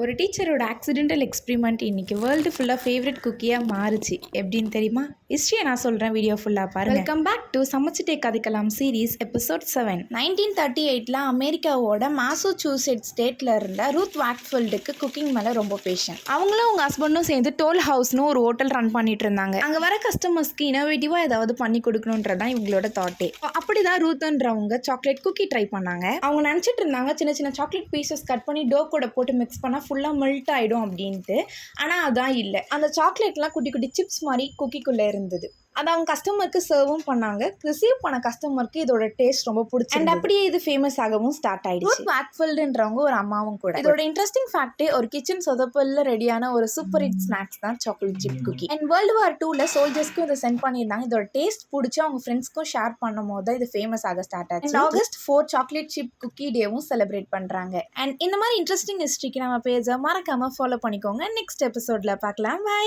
ஒரு டீச்சரோட accidental experiment இன்னைக்கு வேர்ல்டு ஃபுல்லாக ஃபேவரட் குக்கியாக மாறுச்சு. எப்படின்னு தெரியுமா? ஹிஸ்ட்ரியை நான் சொல்கிறேன், வீடியோ ஃபுல்லாக பாருங்கள். வெல்கம் பேக் டு சமைச்சிட்டே கதைக்கலாம் சீரீஸ் எபிசோட் 7. 1938 அமெரிக்காவோட மாசச்சூசெட்ஸ் ஸ்டேட்டில் இருந்த ரூத் வாக்ஃபீல்டுக்கு குக்கிங் மேலே ரொம்ப பேஷன். அவங்களும் அவங்க ஹஸ்பண்டும் சேர்ந்து டோல் ஹவுஸ்னு ஒரு ஹோட்டல் ரன் பண்ணிட்டு இருந்தாங்க. அங்கே வர கஸ்டமர்ஸ்க்கு இனோவேட்டிவாக ஏதாவது பண்ணி கொடுக்கணுன்றதான் இவங்களோட தாட்டே. அப்படிதான் ரூத்ன்றவங்க சாக்லேட் குக்கி ட்ரை பண்ணாங்க. அவங்க நினச்சிட்டு இருந்தாங்க சின்ன சின்ன சாக்லேட் பீசஸ் கட் பண்ணி டோ கூட போட்டு மிக்ஸ் பண்ணால் ஃபுல்லாக மெல்ட் ஆகிடும் அப்படின்ட்டு. ஆனால் அதான் இல்லை. அந்த சாக்லேட்லாம் குட்டி குட்டி சிப்ஸ் மாதிரி குக்கிக்குள்ளே இருந்தது. அதை அவங்க கஸ்டமருக்கு சர்வும் பண்ணாங்க. ரிசீவ் பண்ண கஸ்டமருக்கு இதோட டேஸ்ட் ரொம்ப பிடிச்சி அண்ட் அப்படியே இது ஃபேமஸ் ஆகவும் ஸ்டார்ட் ஆயிடுச்சு. வாக்ஃபீல்டுன்றவங்க ஒரு அம்மாவும் கூட. இதோட இன்ட்ரெஸ்டிங் ஃபேக்டே ஒரு கிச்சன் சொதப்பல்ல ரெடியான ஒரு சூப்பர் ஹிட் ஸ்நாக்ஸ் தான் chocolate chip cookie. And world war 2ல சோல்ஜர்ஸ்க்கும் இதை சென்ட் பண்ணியிருந்தாங்க. இதோட டேஸ்ட் பிடிச்சி அவங்க ஃப்ரெண்ட்ஸ்க்கும் ஷேர் பண்ணும் போது தான் இது ஃபேமஸ் ஆக ஸ்டார்ட் ஆச்சு. ஆகஸ்ட் 4 சாக்லேட் சிப் குக்கி டேவும் செலிப்ரேட் பண்றாங்க. அண்ட் இந்த மாதிரி இன்ட்ரெஸ்டிங் ஹிஸ்ட்ரிக்கு நம்ம பேஜை மறக்காம ஃபாலோ பண்ணிக்கோங்க. நெக்ஸ்ட் எபிசோட்ல பார்க்கலாம். பை.